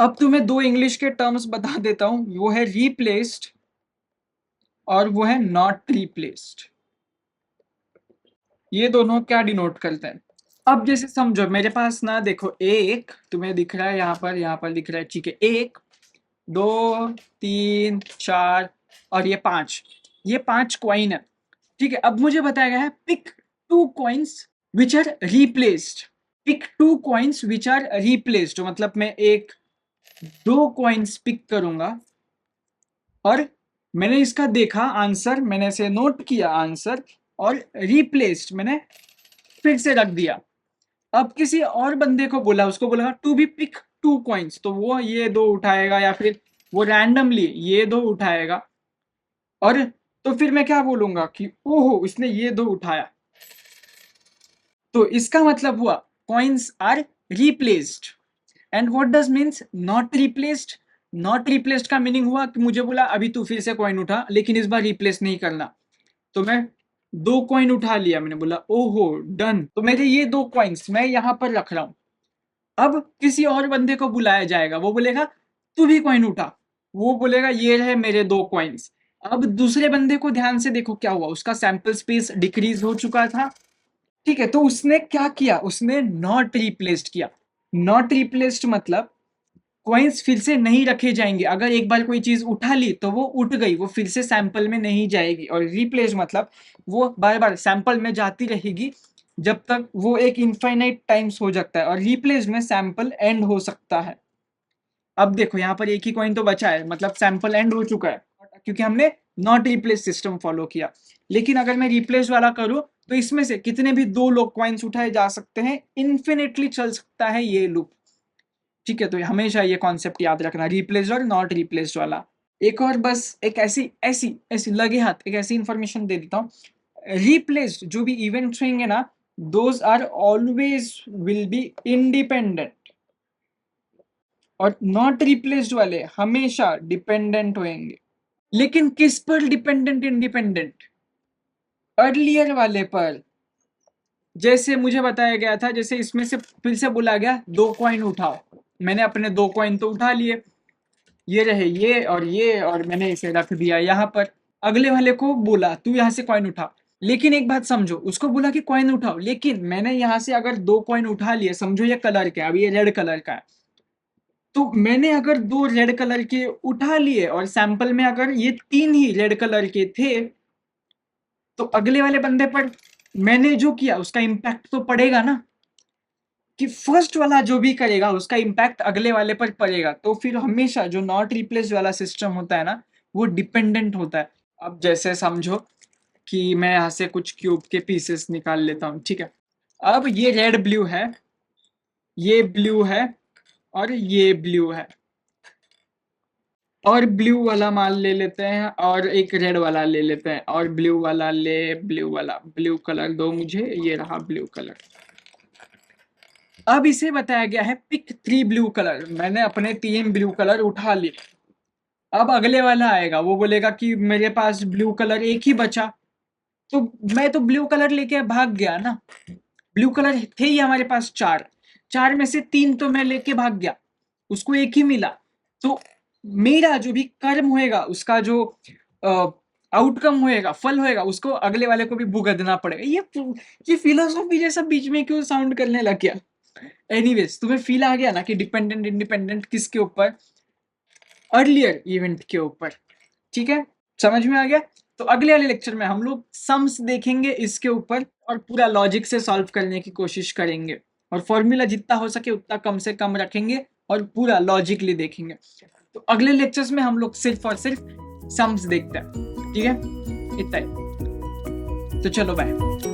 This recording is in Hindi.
अब तुम्हें दो इंग्लिश के टर्म्स बता देता हूं, वो है रिप्लेस्ड और वो है नॉट रिप्लेस्ड। ये दोनों क्या डिनोट करते हैं? अब जैसे समझो मेरे पास ना, देखो एक तुम्हें दिख रहा है यहाँ पर दिख रहा है, ठीक है, एक, दो, तीन, चार और ये पांच कॉइन है, ठीक है। अब मुझे बताया गया है pick two coins which are replaced, pick two coins which are replaced, मतलब मैं एक दो कॉइन्स पिक करूंगा और मैंने इसका देखा आंसर, मैंने इसे नोट किया आंसर और रिप्लेस्ड मैंने फिर से रख दिया। अब किसी और बंदे को बोला, उसको बोला to be pick two coins, तो वो ये दो उठाएगा या फिर वो रैंडमली ये दो उठाएगा, और तो फिर मैं क्या बोलूंगा कि ओहो इसने ये दो उठाया, तो इसका मतलब हुआ coins are replaced. And what does means not replaced? Not replaced का मीनिंग हुआ कि मुझे बोला अभी तू फिर से कॉइन उठा, लेकिन इस बार रिप्लेस नहीं करना, तो मैं दो कॉइन उठा लिया, मैंने बोला ओहो डन, तो मेरे ये दो कॉइन्स मैं यहाँ पर रख रहा हूं। अब किसी और बंदे को बुलाया जाएगा, वो बोलेगा तू भी कॉइन उठा, वो बोलेगा ये रहे मेरे दो कॉइन्स। अब दूसरे बंदे को ध्यान से देखो क्या हुआ, उसका सैंपल स्पेस डिक्रीज हो चुका था, ठीक है, तो उसने क्या किया, उसने नॉट रिप्लेस्ड किया। नॉट रिप्लेस्ड मतलब कॉइन्स फिर से नहीं रखे जाएंगे, अगर एक बार कोई चीज उठा ली तो वो उठ गई, वो फिर से सैंपल में नहीं जाएगी। और रिप्लेस मतलब वो बार बार सैंपल में जाती रहेगी जब तक वो एक इनफाइनाइट टाइम्स हो जाता है, और रिप्लेस में सैंपल एंड हो सकता है। अब देखो यहाँ पर एक ही कॉइन तो बचा है, मतलब सैंपल एंड हो चुका है क्योंकि हमने नॉट रिप्लेस सिस्टम फॉलो किया। लेकिन अगर मैं रिप्लेस वाला करूं तो इसमें से कितने भी दो लोग कॉइन्स उठाए जा सकते हैं, इन्फिनिटली चल सकता है ये लूप, ठीक है। तो हमेशा ये कॉन्सेप्ट याद रखना, रिप्लेस्ड और नॉट रिप्लेस्ड वाला। एक और बस एक ऐसी ऐसी ऐसी लगे हाथ एक ऐसी इंफॉर्मेशन दे देता हूँ, रिप्लेस्ड जो भी इवेंट्स होंगे ना, those are always will be independent, और नॉट रिप्लेस्ड वाले हमेशा डिपेंडेंट होंगे। लेकिन किस पर डिपेंडेंट इंडिपेंडेंट? अर्लियर वाले पर। जैसे मुझे बताया गया था, जैसे इसमें से फिर से बोला गया दो कॉइन उठाओ, मैंने अपने दो कॉइन तो उठा लिए, ये रहे ये, और मैंने इसे रख दिया यहाँ पर। अगले वाले को बोला तू यहाँ से कॉइन उठा, लेकिन एक बात समझो, उसको बोला कि कॉइन उठाओ, लेकिन मैंने यहाँ से अगर दो कॉइन उठा लिए, समझो ये कलर का है, अभी ये रेड कलर का है, तो मैंने अगर दो रेड कलर के उठा लिए और सैंपल में अगर ये तीन ही रेड कलर के थे, तो अगले वाले बंदे पर मैंने जो किया उसका इम्पैक्ट तो पड़ेगा ना, कि फर्स्ट वाला जो भी करेगा उसका इम्पैक्ट अगले वाले पर पड़ेगा। तो फिर हमेशा जो नॉट रिप्लेस वाला सिस्टम होता है ना, वो डिपेंडेंट होता है। अब जैसे समझो कि मैं यहाँ से कुछ क्यूब के पीसेस निकाल लेता हूँ, ठीक है। अब ये रेड ब्लू है, ये ब्लू है और ये ब्लू है, और ब्लू वाला माल ले लेते हैं और एक रेड वाला ले लेते हैं, और ब्लू वाला ब्लू वाला, ब्लू कलर दो मुझे, ये रहा ब्लू कलर। अब इसे बताया गया है पिक थ्री ब्लू कलर, मैंने अपने तीन ब्लू कलर उठा लिए। अब अगले वाला आएगा, वो बोलेगा कि मेरे पास ब्लू कलर एक ही बचा, तो मैं तो ब्लू कलर लेके भाग गया ना, ब्लू कलर थे ही हमारे पास चार, चार में से तीन तो मैं लेके भाग गया, उसको एक ही मिला, तो मेरा जो भी कर्म होएगा, उसका जो आउटकम होएगा, फल होएगा, उसको अगले वाले को भी भुगतना पड़ेगा। ये फिलोसॉफी जैसा बीच में क्यों साउंड करने लग गया? एनीवेज तुम्हें फील आ गया ना कि डिपेंडेंट इंडिपेंडेंट किसके ऊपर? अर्लियर इवेंट के ऊपर, ठीक है, समझ में आ गया। तो अगले वाले लेक्चर में हम लोग सम्स देखेंगे इसके ऊपर, और पूरा लॉजिक से सॉल्व करने की कोशिश करेंगे, और फॉर्मूला जितना हो सके उतना कम से कम रखेंगे और पूरा लॉजिकली देखेंगे। तो अगले लेक्चर्स में हम लोग सिर्फ और सिर्फ सम्स देखते हैं, ठीक है, इतना ही। तो चलो बाय।